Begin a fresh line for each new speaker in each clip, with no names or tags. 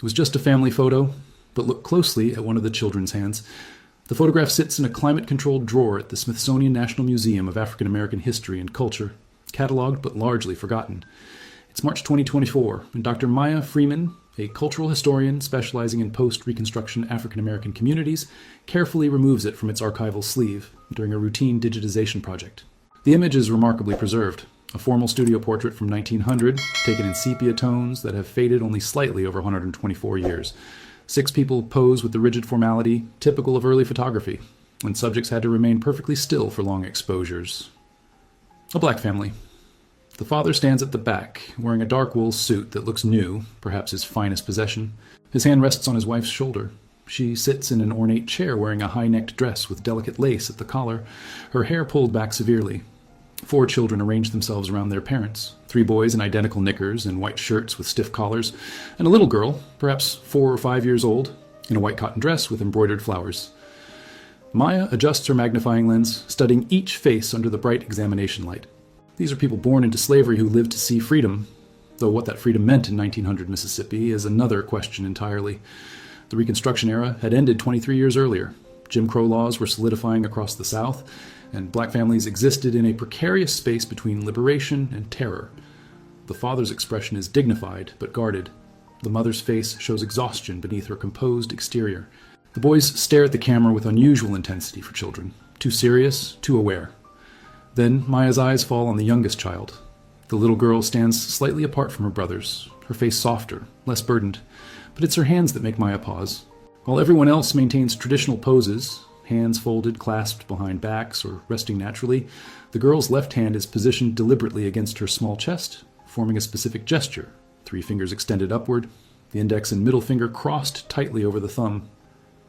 It was just a family photo, but look closely at one of the children's hands. The photograph sits in a climate-controlled drawer at the Smithsonian National Museum of African American History and Culture, cataloged but largely forgotten. It's March 2024, and Dr. Maya Freeman, a cultural historian specializing in post-Reconstruction African American communities, carefully removes it from its archival sleeve during a routine digitization project. The image is remarkably preserved, a formal studio portrait from 1900, taken in sepia tones that have faded only slightly over 124 years. 6 people pose with the rigid formality typical of early photography, when subjects had to remain perfectly still for long exposures. A black family. The father stands at the back, wearing a dark wool suit that looks new, perhaps his finest possession. His hand rests on his wife's shoulder. She sits in an ornate chair wearing a high-necked dress with delicate lace at the collar, her hair pulled back severely. 4 children arrange themselves around their parents, 3 boys in identical knickers and white shirts with stiff collars, and a little girl, perhaps 4 or 5 years old, in a white cotton dress with embroidered flowers. Maya adjusts her magnifying lens, studying each face under the bright examination light. These are people born into slavery who lived to see freedom, though what that freedom meant in 1900 Mississippi is another question entirely. The Reconstruction era had ended 23 years earlier. Jim Crow laws were solidifying across the South, and black families existed in a precarious space between liberation and terror. The father's expression is dignified but guarded. The mother's face shows exhaustion beneath her composed exterior. The boys stare at the camera with unusual intensity for children, too serious, too aware. Then Maya's eyes fall on the youngest child. The little girl stands slightly apart from her brothers, her face softer, less burdened, but it's her hands that make Maya pause. While everyone else maintains traditional poses, hands folded, clasped behind backs, or resting naturally, the girl's left hand is positioned deliberately against her small chest, forming a specific gesture, 3 fingers extended upward, the index and middle finger crossed tightly over the thumb.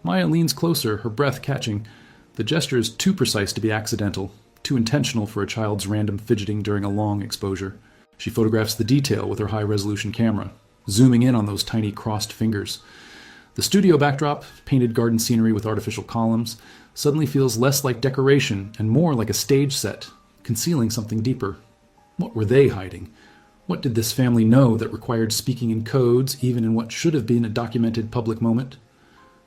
Maya leans closer, her breath catching. The gesture is too precise to be accidental, too intentional for a child's random fidgeting during a long exposure. She photographs the detail with her high-resolution camera, zooming in on those tiny crossed fingers. The studio backdrop, painted garden scenery with artificial columns, suddenly feels less like decoration and more like a stage set, concealing something deeper. What were they hiding? What did this family know that required speaking in codes, even in what should have been a documented public moment?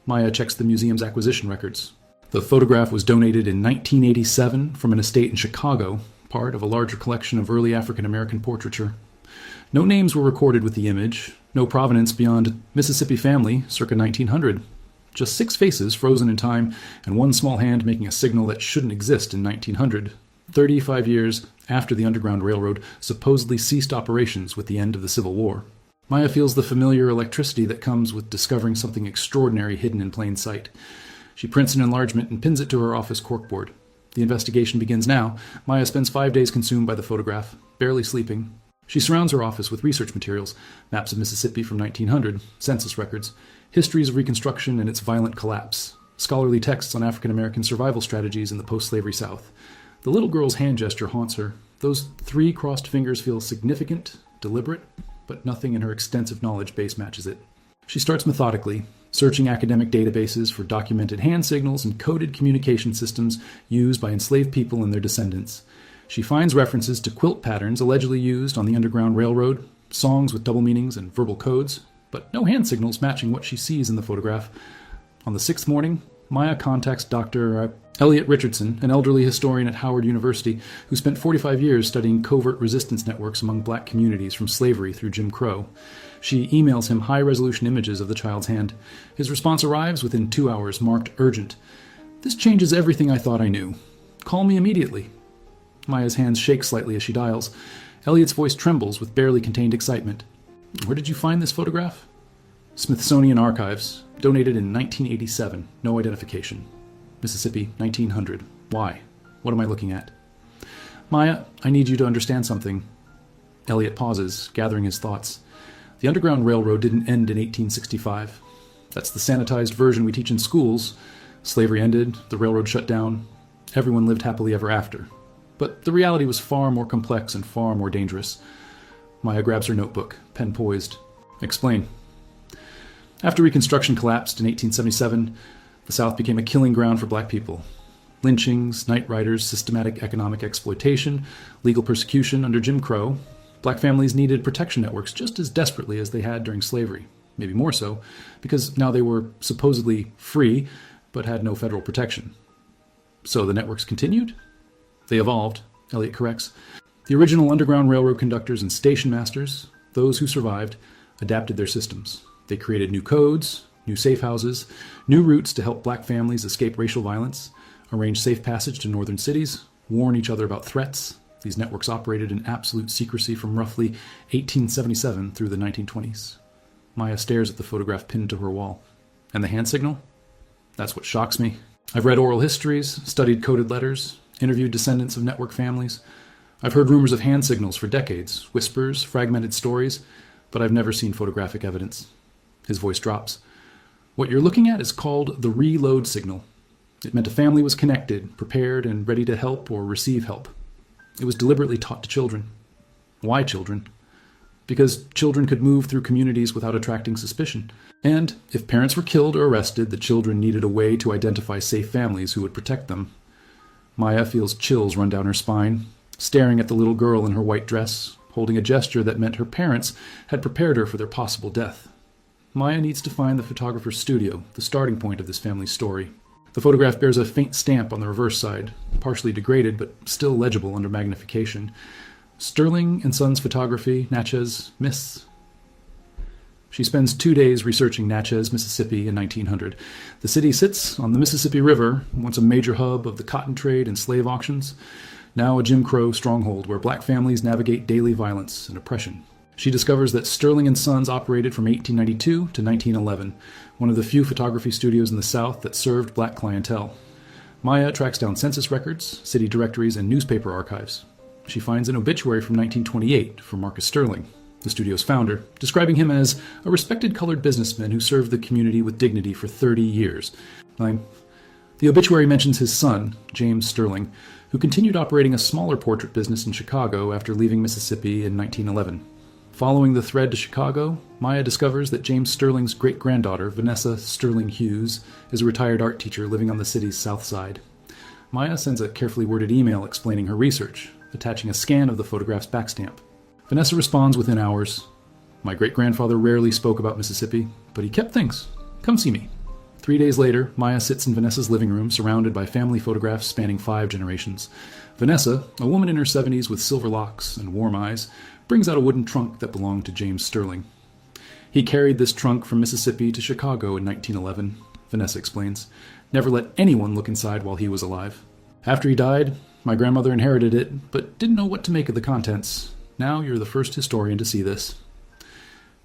Maya checks the museum's acquisition records. The photograph was donated in 1987 from an estate in Chicago, part of a larger collection of early African American portraiture. No names were recorded with the image, no provenance beyond Mississippi family circa 1900. Just 6 faces frozen in time, and one small hand making a signal that shouldn't exist in 1900, 35 years after the Underground Railroad supposedly ceased operations with the end of the Civil War. Maya feels the familiar electricity that comes with discovering something extraordinary hidden in plain sight. She prints an enlargement and pins it to her office corkboard. The investigation begins now. Maya spends 5 days consumed by the photograph, barely sleeping. She surrounds her office with research materials, maps of Mississippi from 1900, census records, histories of Reconstruction and its violent collapse, scholarly texts on African American survival strategies in the post-slavery South. The little girl's hand gesture haunts her. Those 3 crossed fingers feel significant, deliberate, but nothing in her extensive knowledge base matches it. She starts methodically, searching academic databases for documented hand signals and coded communication systems used by enslaved people and their descendants. She finds references to quilt patterns allegedly used on the Underground Railroad, songs with double meanings and verbal codes, but no hand signals matching what she sees in the photograph. On the 6th morning, Maya contacts Dr. Elliot Richardson, an elderly historian at Howard University who spent 45 years studying covert resistance networks among black communities from slavery through Jim Crow. She emails him high-resolution images of the child's hand. His response arrives within 2 hours, marked urgent. "This changes everything I thought I knew. Call me immediately." Maya's hands shake slightly as she dials. Elliot's voice trembles with barely contained excitement. "Where did you find this photograph?" "Smithsonian Archives. Donated in 1987. No identification. Mississippi, 1900. Why? What am I looking at?" "Maya, I need you to understand something." Elliot pauses, gathering his thoughts. The Underground Railroad didn't end in 1865. That's the sanitized version we teach in schools. Slavery ended, the railroad shut down. Everyone lived happily ever after. But the reality was far more complex and far more dangerous. Maya grabs her notebook, pen poised. "Explain." After Reconstruction collapsed in 1877, the South became a killing ground for black people. Lynchings, night riders, systematic economic exploitation, legal persecution under Jim Crow. Black families needed protection networks just as desperately as they had during slavery. maybe more so, because now they were supposedly free, but had no federal protection. So the networks continued? They evolved, Elliot corrects. The original Underground Railroad conductors and station masters, those who survived, adapted their systems. They created new codes, new safe houses, new routes to help black families escape racial violence, arrange safe passage to northern cities, warn each other about threats. These networks operated in absolute secrecy from roughly 1877 through the 1920s. Maya stares at the photograph pinned to her wall. And the hand signal? That's what shocks me. I've read oral histories, studied coded letters, interviewed descendants of network families. I've heard rumors of hand signals for decades, whispers, fragmented stories, but I've never seen photographic evidence. His voice drops. What you're looking at is called the reload signal. It meant a family was connected, prepared, and ready to help or receive help. It was deliberately taught to children. Why children? Because children could move through communities without attracting suspicion. And if parents were killed or arrested, the children needed a way to identify safe families who would protect them. Maya feels chills run down her spine, staring at the little girl in her white dress, holding a gesture that meant her parents had prepared her for their possible death. Maya needs to find the photographer's studio, the starting point of this family's story. The photograph bears a faint stamp on the reverse side, partially degraded but still legible under magnification. Sterling and Sons Photography, Natchez, Miss. She spends 2 days researching Natchez, Mississippi in 1900. The city sits on the Mississippi River, once a major hub of the cotton trade and slave auctions, now a Jim Crow stronghold where black families navigate daily violence and oppression. She discovers that Sterling and Sons operated from 1892 to 1911, one of the few photography studios in the South that served black clientele. Maya tracks down census records, city directories, and newspaper archives. She finds an obituary from 1928 for Marcus Sterling, the studio's founder, describing him as a respected colored businessman who served the community with dignity for 30 years. The obituary mentions his son, James Sterling, who continued operating a smaller portrait business in Chicago after leaving Mississippi in 1911. Following the thread to Chicago, Maya discovers that James Sterling's great-granddaughter, Vanessa Sterling Hughes, is a retired art teacher living on the city's south side. Maya sends a carefully worded email explaining her research, attaching a scan of the photograph's backstamp. Vanessa responds within hours. My great-grandfather rarely spoke about Mississippi, but he kept things. Come see me. 3 days later, Maya sits in Vanessa's living room surrounded by family photographs spanning 5 generations. Vanessa, a woman in her 70s with silver locks and warm eyes, brings out a wooden trunk that belonged to James Sterling. He carried this trunk from Mississippi to Chicago in 1911, Vanessa explains. Never let anyone look inside while he was alive. After he died, my grandmother inherited it, but didn't know what to make of the contents. Now you're the first historian to see this.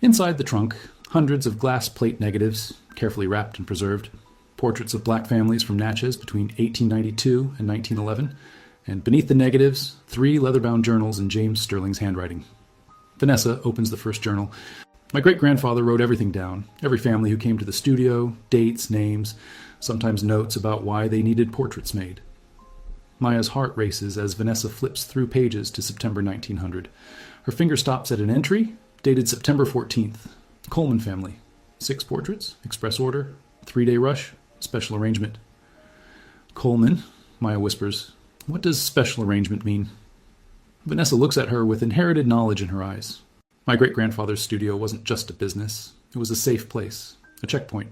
Inside the trunk, hundreds of glass plate negatives, carefully wrapped and preserved. Portraits of black families from Natchez between 1892 and 1911. And beneath the negatives, 3 leather-bound journals in James Sterling's handwriting. Vanessa opens the first journal. My great-grandfather wrote everything down, every family who came to the studio, dates, names, sometimes notes about why they needed portraits made. Maya's heart races as Vanessa flips through pages to September 1900. Her finger stops at an entry, dated September 14th. Coleman family. 6 portraits, express order, 3-day rush, special arrangement. Coleman, Maya whispers. What does special arrangement mean? Vanessa looks at her with inherited knowledge in her eyes. My great-grandfather's studio wasn't just a business. It was a safe place, a checkpoint.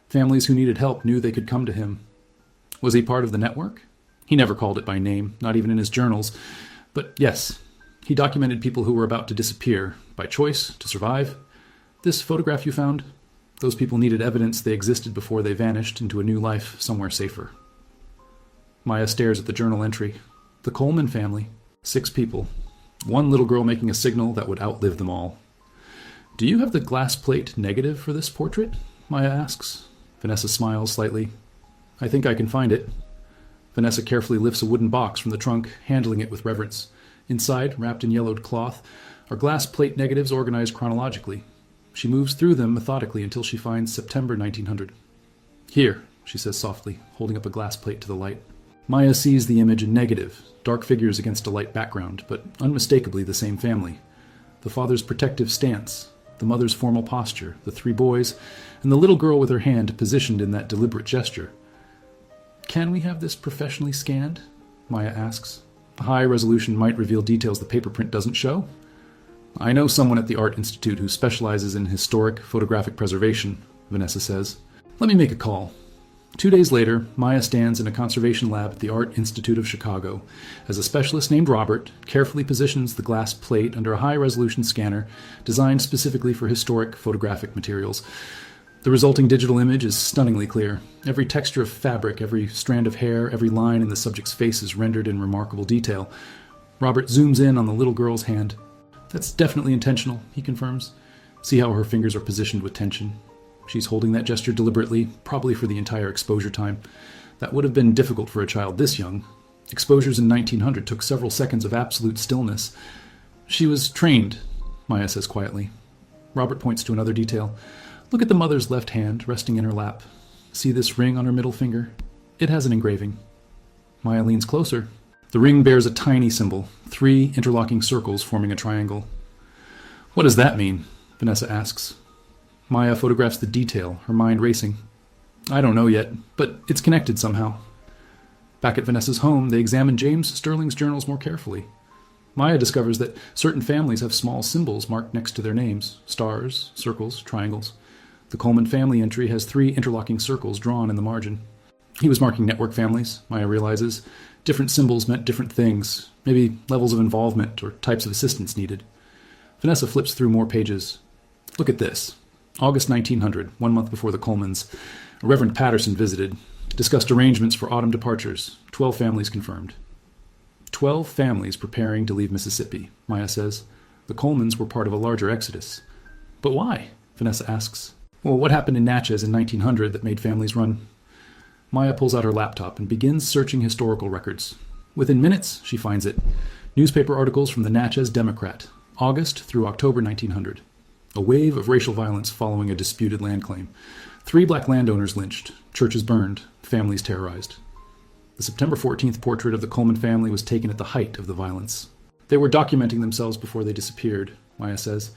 Families who needed help knew they could come to him. Was he part of the network? He never called it by name, not even in his journals. But yes, he documented people who were about to disappear, by choice, to survive. This photograph you found? Those people needed evidence they existed before they vanished into a new life somewhere safer. Maya stares at the journal entry. The Coleman family. 6 people. 1 little girl making a signal that would outlive them all. Do you have the glass plate negative for this portrait? Maya asks. Vanessa smiles slightly. I think I can find it. Vanessa carefully lifts a wooden box from the trunk, handling it with reverence. Inside, wrapped in yellowed cloth, are glass plate negatives organized chronologically. She moves through them methodically until she finds September 1900. Here, she says softly, holding up a glass plate to the light. Maya sees the image in negative, dark figures against a light background, but unmistakably the same family. The father's protective stance, the mother's formal posture, the 3 boys, and the little girl with her hand positioned in that deliberate gesture. Can we have this professionally scanned? Maya asks. A high resolution might reveal details the paper print doesn't show. I know someone at the Art Institute who specializes in historic photographic preservation, Vanessa says. Let me make a call. 2 days later, Maya stands in a conservation lab at the Art Institute of Chicago as a specialist named Robert carefully positions the glass plate under a high-resolution scanner designed specifically for historic photographic materials. The resulting digital image is stunningly clear. Every texture of fabric, every strand of hair, every line in the subject's face is rendered in remarkable detail. Robert zooms in on the little girl's hand. That's definitely intentional, he confirms. See how her fingers are positioned with tension. She's holding that gesture deliberately, probably for the entire exposure time. That would have been difficult for a child this young. Exposures in 1900 took several seconds of absolute stillness. She was trained, Maya says quietly. Robert points to another detail. Look at the mother's left hand resting in her lap. See this ring on her middle finger? It has an engraving. Maya leans closer. The ring bears a tiny symbol, 3 interlocking circles forming a triangle. What does that mean? Vanessa asks. Maya photographs the detail, her mind racing. I don't know yet, but it's connected somehow. Back at Vanessa's home, they examine James Sterling's journals more carefully. Maya discovers that certain families have small symbols marked next to their names, stars, circles, triangles. The Coleman family entry has 3 interlocking circles drawn in the margin. He was marking network families, Maya realizes. Different symbols meant different things, maybe levels of involvement or types of assistance needed. Vanessa flips through more pages. Look at this. August 1900, 1 month before the Colemans. Reverend Patterson visited, discussed arrangements for autumn departures. 12 families confirmed. 12 families preparing to leave Mississippi, Maya says. The Colemans were part of a larger exodus. But why? Vanessa asks. Well, what happened in Natchez in 1900 that made families run? Maya pulls out her laptop and begins searching historical records. Within minutes, she finds it. Newspaper articles from the Natchez Democrat, August through October 1900. A wave of racial violence following a disputed land claim. 3 black landowners lynched, churches burned, families terrorized. The September 14th portrait of the Coleman family was taken at the height of the violence. They were documenting themselves before they disappeared, Maya says.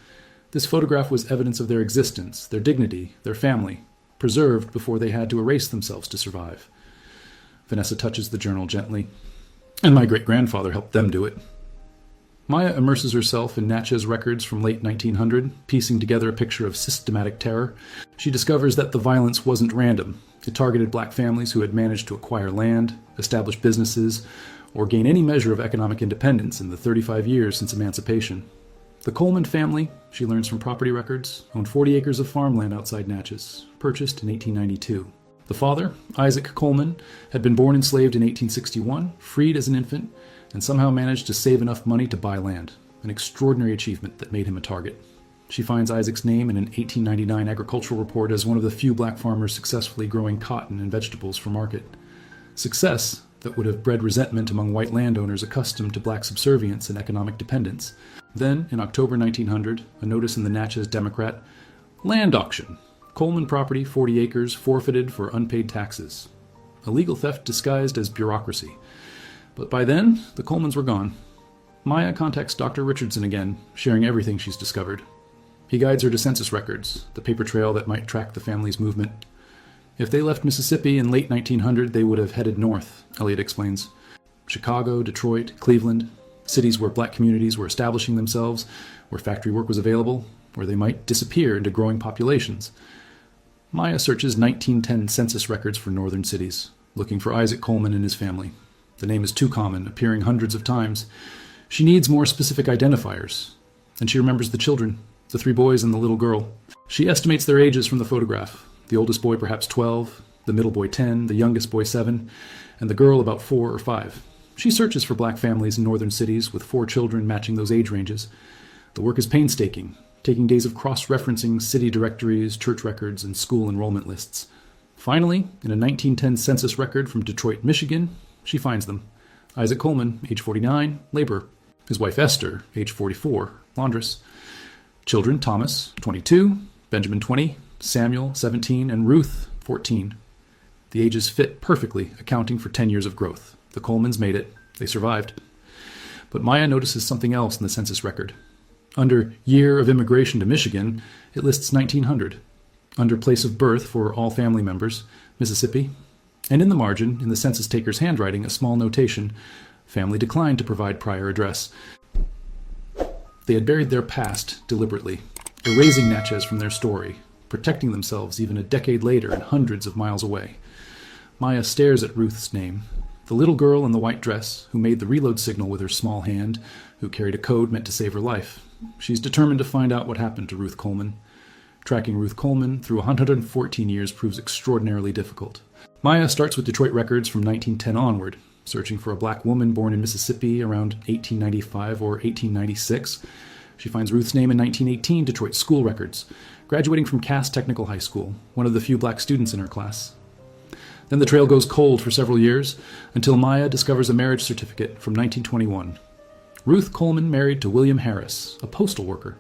This photograph was evidence of their existence, their dignity, their family, preserved before they had to erase themselves to survive. Vanessa touches the journal gently. And my great-grandfather helped them do it. Maya immerses herself in Natchez records from late 1900, piecing together a picture of systematic terror. She discovers that the violence wasn't random. It targeted black families who had managed to acquire land, establish businesses, or gain any measure of economic independence in the 35 years since emancipation. The Coleman family, she learns from property records, owned 40 acres of farmland outside Natchez, purchased in 1892. The father, Isaac Coleman, had been born enslaved in 1861, freed as an infant, and somehow managed to save enough money to buy land, an extraordinary achievement that made him a target. She finds Isaac's name in an 1899 agricultural report as one of the few black farmers successfully growing cotton and vegetables for market. Success that would have bred resentment among white landowners accustomed to black subservience and economic dependence. Then, in October 1900, a notice in the Natchez Democrat, land auction. Coleman property, 40 acres, forfeited for unpaid taxes. Illegal theft disguised as bureaucracy. But by then, the Colemans were gone. Maya contacts Dr. Richardson again, sharing everything she's discovered. He guides her to census records, the paper trail that might track the family's movement. If they left Mississippi in late 1900, they would have headed north, Elliot explains. Chicago, Detroit, Cleveland, cities where black communities were establishing themselves, where factory work was available, where they might disappear into growing populations. Maya searches 1910 census records for northern cities, looking for Isaac Coleman and his family. The name is too common, appearing hundreds of times. She needs more specific identifiers. And she remembers the children, the 3 boys and the little girl. She estimates their ages from the photograph. The oldest boy perhaps 12, the middle boy 10, the youngest boy 7, and the girl about 4 or 5. She searches for black families in northern cities with 4 children matching those age ranges. The work is painstaking, taking days of cross-referencing city directories, church records, and school enrollment lists. Finally, in a 1910 census record from Detroit, Michigan, she finds them. Isaac Coleman, age 49, laborer. His wife Esther, age 44, laundress. Children Thomas, 22, Benjamin, 20, Samuel, 17, and Ruth, 14. The ages fit perfectly, accounting for 10 years of growth. The Colemans made it. They survived. But Maya notices something else in the census record. Under year of immigration to Michigan, it lists 1900. Under place of birth for all family members, Mississippi. And in the margin, in the census taker's handwriting, a small notation. Family declined to provide prior address. They had buried their past deliberately, erasing Natchez from their story, protecting themselves even a decade later and hundreds of miles away. Maya stares at Ruth's name, the little girl in the white dress who made the reload signal with her small hand, who carried a code meant to save her life. She's determined to find out what happened to Ruth Coleman. Tracking Ruth Coleman through 114 years proves extraordinarily difficult. Maya starts with Detroit records from 1910 onward, searching for a black woman born in Mississippi around 1895 or 1896. She finds Ruth's name in 1918 Detroit school records, graduating from Cass Technical High School, one of the few black students in her class. Then the trail goes cold for several years, until Maya discovers a marriage certificate from 1921. Ruth Coleman married to William Harris, a postal worker.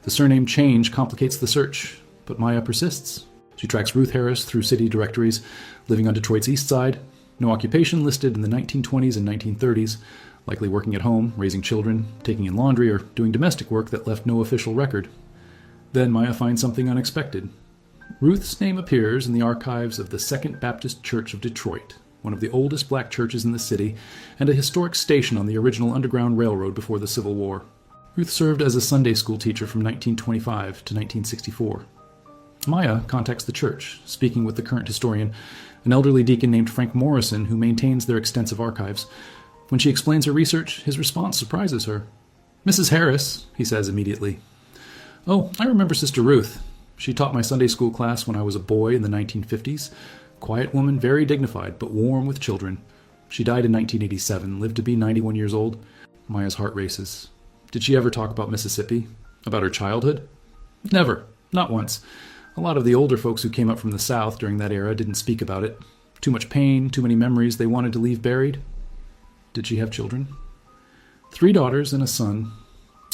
The surname change complicates the search, but Maya persists. She tracks Ruth Harris through city directories, living on Detroit's east side, no occupation listed in the 1920s and 1930s, likely working at home, raising children, taking in laundry, or doing domestic work that left no official record. Then Maya finds something unexpected. Ruth's name appears in the archives of the Second Baptist Church of Detroit, one of the oldest black churches in the city, and a historic station on the original Underground Railroad before the Civil War. Ruth served as a Sunday school teacher from 1925 to 1964. Maya contacts the church, speaking with the current historian, an elderly deacon named Frank Morrison, who maintains their extensive archives. When she explains her research, his response surprises her. "Mrs. Harris," he says immediately. "Oh, I remember Sister Ruth. She taught my Sunday school class when I was a boy in the 1950s. Quiet woman, very dignified, but warm with children. She died in 1987, lived to be 91 years old." Maya's heart races. Did she ever talk about Mississippi? About her childhood? Never. Not once. A lot of the older folks who came up from the South during that era didn't speak about it. Too much pain, too many memories they wanted to leave buried. Did she have children? 3 daughters and a son.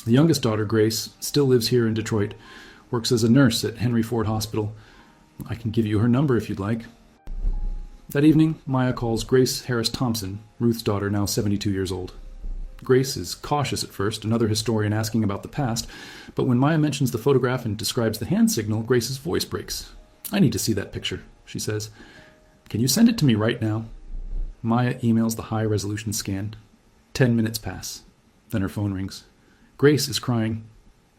The youngest daughter, Grace, still lives here in Detroit, works as a nurse at Henry Ford Hospital. I can give you her number if you'd like. That evening, Maya calls Grace Harris Thompson, Ruth's daughter, now 72 years old. Grace is cautious at first, another historian asking about the past, but when Maya mentions the photograph and describes the hand signal, Grace's voice breaks. "I need to see that picture," she says. "Can you send it to me right now?" Maya emails the high-resolution scan. 10 minutes pass. Then her phone rings. Grace is crying.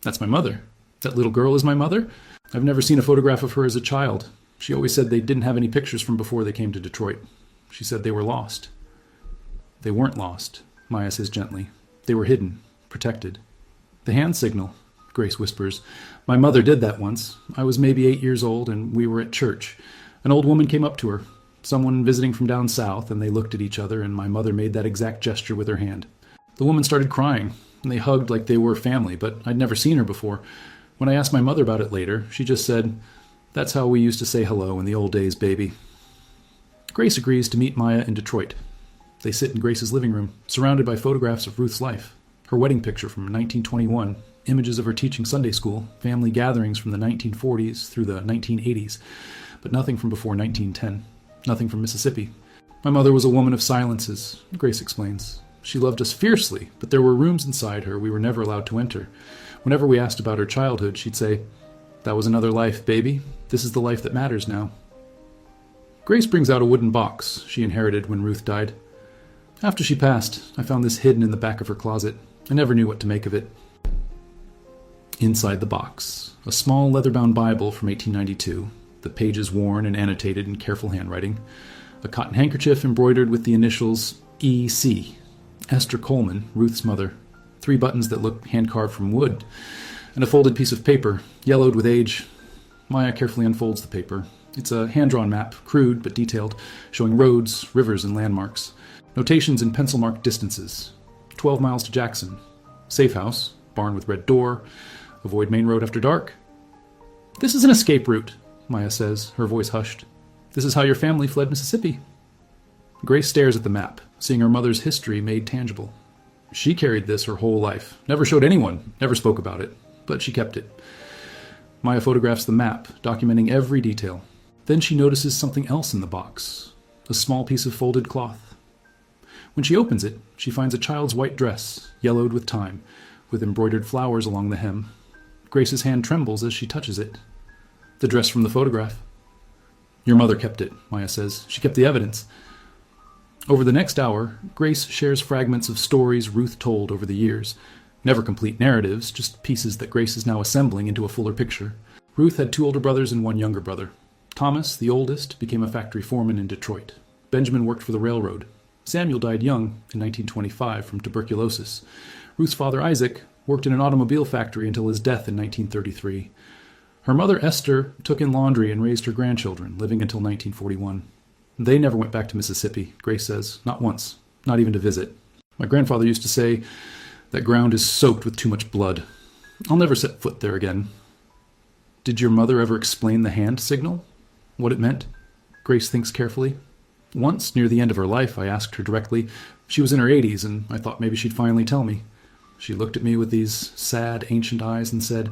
"That's my mother. That little girl is my mother? I've never seen a photograph of her as a child. She always said they didn't have any pictures from before they came to Detroit. She said they were lost." "They weren't lost," Maya says gently. "They were hidden, protected." "The hand signal," Grace whispers. "My mother did that once. I was maybe 8 years old, and we were at church. An old woman came up to her, someone visiting from down south, and they looked at each other, and my mother made that exact gesture with her hand. The woman started crying, and they hugged like they were family, but I'd never seen her before. When I asked my mother about it later, she just said, 'That's how we used to say hello in the old days, baby.'" Grace agrees to meet Maya in Detroit. They sit in Grace's living room, surrounded by photographs of Ruth's life. Her wedding picture from 1921, images of her teaching Sunday school, family gatherings from the 1940s through the 1980s, but nothing from before 1910, nothing from Mississippi. "My mother was a woman of silences," Grace explains. "She loved us fiercely, but there were rooms inside her we were never allowed to enter. Whenever we asked about her childhood, she'd say, 'That was another life, baby. This is the life that matters now.'" Grace brings out a wooden box she inherited when Ruth died. "After she passed, I found this hidden in the back of her closet. I never knew what to make of it." Inside the box, a small leather-bound Bible from 1892, the pages worn and annotated in careful handwriting, a cotton handkerchief embroidered with the initials E.C., Esther Coleman, Ruth's mother, 3 buttons that look hand-carved from wood, and a folded piece of paper, yellowed with age. Maya carefully unfolds the paper. It's a hand-drawn map, crude but detailed, showing roads, rivers, and landmarks. Notations in pencil-marked distances. 12 miles to Jackson. Safe house, barn with red door. Avoid main road after dark. "This is an escape route," Maya says, her voice hushed. "This is how your family fled Mississippi." Grace stares at the map, seeing her mother's history made tangible. She carried this her whole life, never showed anyone, never spoke about it, but she kept it. Maya photographs the map, documenting every detail. Then she notices something else in the box, a small piece of folded cloth. When she opens it, she finds a child's white dress, yellowed with time, with embroidered flowers along the hem. Grace's hand trembles as she touches it. The dress from the photograph. "Your mother kept it," Maya says. "She kept the evidence." Over the next hour, Grace shares fragments of stories Ruth told over the years. Never complete narratives, just pieces that Grace is now assembling into a fuller picture. Ruth had 2 older brothers and 1 younger brother. Thomas, the oldest, became a factory foreman in Detroit. Benjamin worked for the railroad. Samuel died young in 1925 from tuberculosis. Ruth's father, Isaac, worked in an automobile factory until his death in 1933. Her mother, Esther, took in laundry and raised her grandchildren, living until 1941. They never went back to Mississippi, Grace says, not once, not even to visit. My grandfather used to say, "That ground is soaked with too much blood. I'll never set foot there again." Did your mother ever explain the hand signal? What it meant? Grace thinks carefully. Once, near the end of her life, I asked her directly. She was in her 80s, and I thought maybe she'd finally tell me. She looked at me with these sad, ancient eyes and said,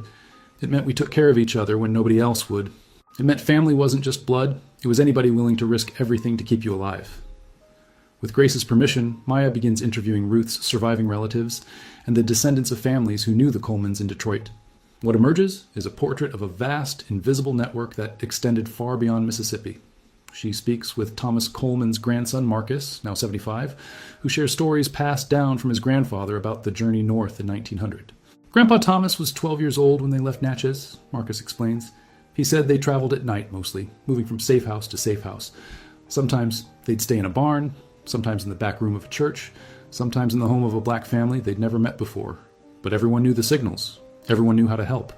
"It meant we took care of each other when nobody else would. It meant family wasn't just blood. It was anybody willing to risk everything to keep you alive." With Grace's permission, Maya begins interviewing Ruth's surviving relatives and the descendants of families who knew the Colemans in Detroit. What emerges is a portrait of a vast, invisible network that extended far beyond Mississippi. She speaks with Thomas Coleman's grandson, Marcus, now 75, who shares stories passed down from his grandfather about the journey north in 1900. Grandpa Thomas was 12 years old when they left Natchez, Marcus explains. He said they traveled at night mostly, moving from safe house to safe house. Sometimes they'd stay in a barn, sometimes in the back room of a church, sometimes in the home of a black family they'd never met before. But everyone knew the signals. Everyone knew how to help.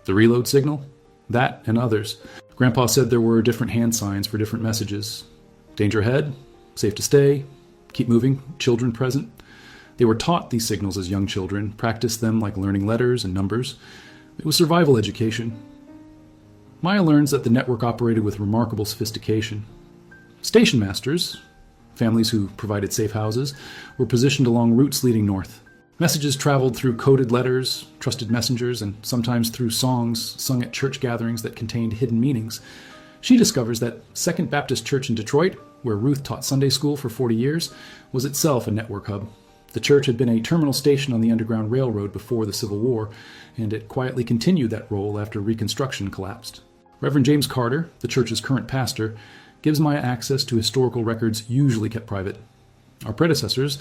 The reload signal? That and others. Grandpa said there were different hand signs for different messages. Danger ahead, safe to stay, keep moving, children present. They were taught these signals as young children, practiced them like learning letters and numbers. It was survival education. Maya learns that the network operated with remarkable sophistication. Station masters, families who provided safe houses, were positioned along routes leading north. Messages traveled through coded letters, trusted messengers, and sometimes through songs sung at church gatherings that contained hidden meanings. She discovers that Second Baptist Church in Detroit, where Ruth taught Sunday school for 40 years, was itself a network hub. The church had been a terminal station on the Underground Railroad before the Civil War, and it quietly continued that role after Reconstruction collapsed. Reverend James Carter, the church's current pastor, gives Maya access to historical records usually kept private. Our predecessors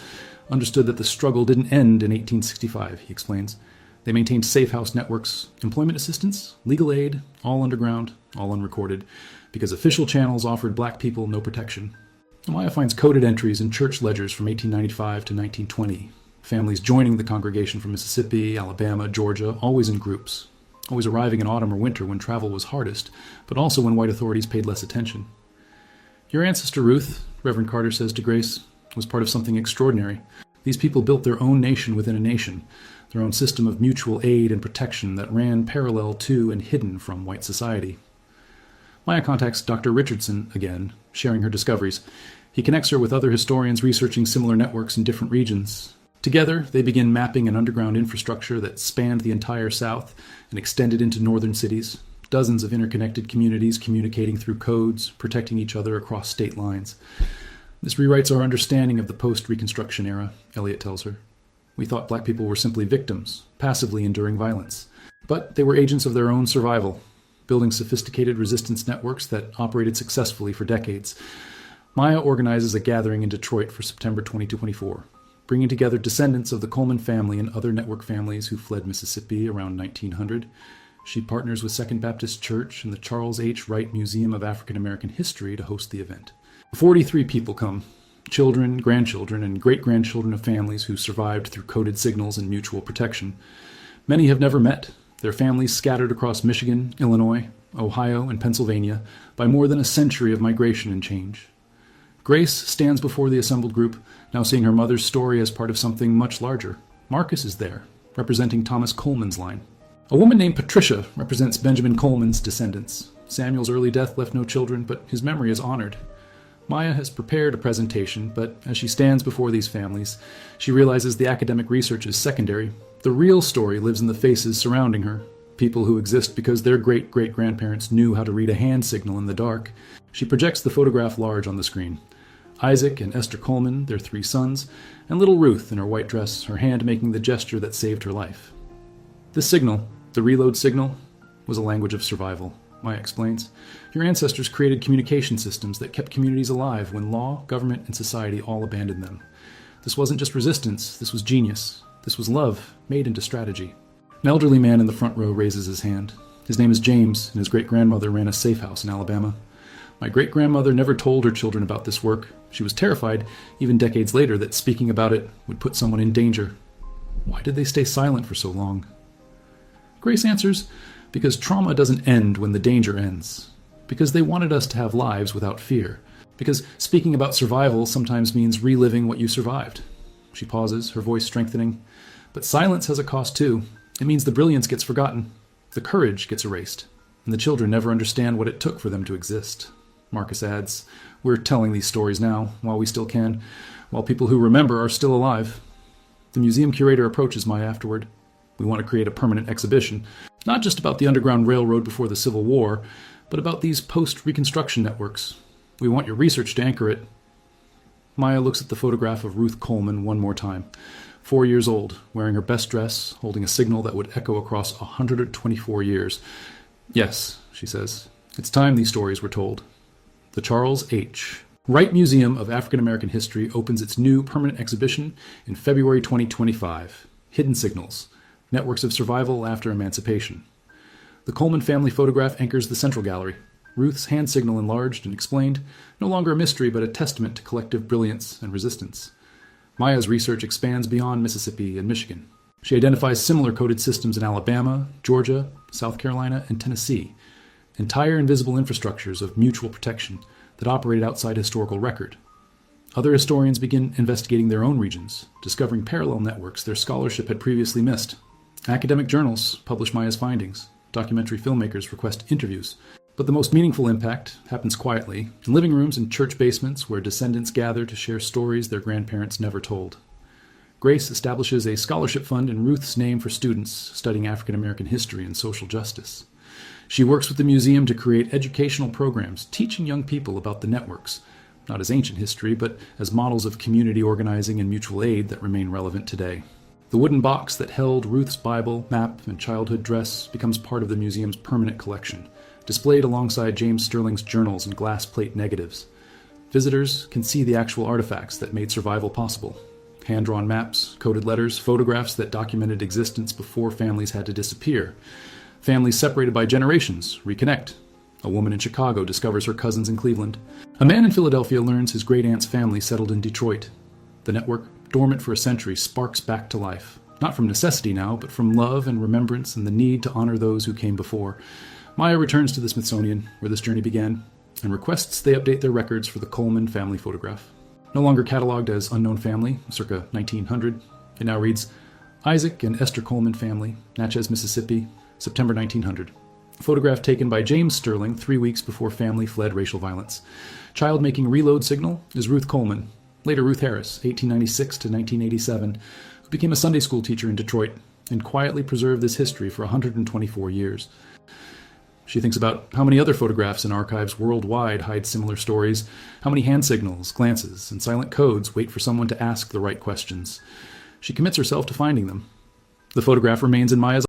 understood that the struggle didn't end in 1865, he explains. They maintained safe house networks, employment assistance, legal aid, all underground, all unrecorded, because official channels offered black people no protection. Maya finds coded entries in church ledgers from 1895 to 1920, families joining the congregation from Mississippi, Alabama, Georgia, always in groups, always arriving in autumn or winter when travel was hardest, but also when white authorities paid less attention. Your ancestor Ruth, Reverend Carter says to Grace, was part of something extraordinary. These people built their own nation within a nation, their own system of mutual aid and protection that ran parallel to and hidden from white society. Maya contacts Dr. Richardson again, sharing her discoveries. He connects her with other historians researching similar networks in different regions. Together, they begin mapping an underground infrastructure that spanned the entire South and extended into northern cities, dozens of interconnected communities communicating through codes, protecting each other across state lines. This rewrites our understanding of the post-Reconstruction era, Eliot tells her. We thought black people were simply victims, passively enduring violence. But they were agents of their own survival, building sophisticated resistance networks that operated successfully for decades. Maya organizes a gathering in Detroit for September 2024, bringing together descendants of the Coleman family and other network families who fled Mississippi around 1900. She partners with Second Baptist Church and the Charles H. Wright Museum of African American History to host the event. 43 people come, children, grandchildren, and great-grandchildren of families who survived through coded signals and mutual protection. Many have never met, their families scattered across Michigan, Illinois, Ohio, and Pennsylvania by more than a century of migration and change. Grace stands before the assembled group, now seeing her mother's story as part of something much larger. Marcus is there, representing Thomas Coleman's line. A woman named Patricia represents Benjamin Coleman's descendants. Samuel's early death left no children, but his memory is honored. Maya has prepared a presentation, but as she stands before these families, she realizes the academic research is secondary. The real story lives in the faces surrounding her, people who exist because their great-great-grandparents knew how to read a hand signal in the dark. She projects the photograph large on the screen. Isaac and Esther Coleman, their 3 sons, and little Ruth in her white dress, her hand making the gesture that saved her life. This signal, the reload signal, was a language of survival. Maya explains. Your ancestors created communication systems that kept communities alive when law, government, and society all abandoned them. This wasn't just resistance, this was genius. This was love made into strategy. An elderly man in the front row raises his hand. His name is James, and his great-grandmother ran a safe house in Alabama. My great-grandmother never told her children about this work. She was terrified, even decades later, that speaking about it would put someone in danger. Why did they stay silent for so long? Grace answers, because trauma doesn't end when the danger ends. Because they wanted us to have lives without fear. Because speaking about survival sometimes means reliving what you survived. She pauses, her voice strengthening. But silence has a cost too. It means the brilliance gets forgotten. The courage gets erased. And the children never understand what it took for them to exist. Marcus adds, we're telling these stories now, while we still can, while people who remember are still alive. The museum curator approaches Maya afterward. We want to create a permanent exhibition, not just about the Underground Railroad before the Civil War, but about these post-Reconstruction networks. We want your research to anchor it. Maya looks at the photograph of Ruth Coleman one more time. 4 years old, wearing her best dress, holding a signal that would echo across 124 years. Yes, she says, it's time these stories were told. The Charles H. Wright Museum of African American History opens its new permanent exhibition in February 2025. Hidden Signals, Networks of Survival After Emancipation. The Coleman family photograph anchors the central gallery. Ruth's hand signal enlarged and explained, no longer a mystery but a testament to collective brilliance and resistance. Maya's research expands beyond Mississippi and Michigan. She identifies similar coded systems in Alabama, Georgia, South Carolina, and Tennessee, entire invisible infrastructures of mutual protection that operated outside historical record. Other historians begin investigating their own regions, discovering parallel networks their scholarship had previously missed. Academic journals publish Maya's findings. Documentary filmmakers request interviews. But the most meaningful impact happens quietly, in living rooms and church basements where descendants gather to share stories their grandparents never told. Grace establishes a scholarship fund in Ruth's name for students studying African American history and social justice. She works with the museum to create educational programs teaching young people about the networks, not as ancient history, but as models of community organizing and mutual aid that remain relevant today. The wooden box that held Ruth's Bible, map, and childhood dress becomes part of the museum's permanent collection, displayed alongside James Sterling's journals and glass plate negatives. Visitors can see the actual artifacts that made survival possible. Hand-drawn maps, coded letters, photographs that documented existence before families had to disappear. Families separated by generations reconnect. A woman in Chicago discovers her cousins in Cleveland. A man in Philadelphia learns his great-aunt's family settled in Detroit. The network, dormant for a century, sparks back to life. Not from necessity now, but from love and remembrance and the need to honor those who came before. Maya returns to the Smithsonian, where this journey began, and requests they update their records for the Coleman family photograph. No longer cataloged as Unknown Family, circa 1900, it now reads, Isaac and Esther Coleman family, Natchez, Mississippi, September 1900. Photograph taken by James Sterling 3 weeks before family fled racial violence. Child making reload signal is Ruth Coleman, later Ruth Harris, 1896 to 1987, who became a Sunday school teacher in Detroit and quietly preserved this history for 124 years. She thinks about how many other photographs in archives worldwide hide similar stories, how many hand signals, glances, and silent codes wait for someone to ask the right questions. She commits herself to finding them. The photograph remains in Maya's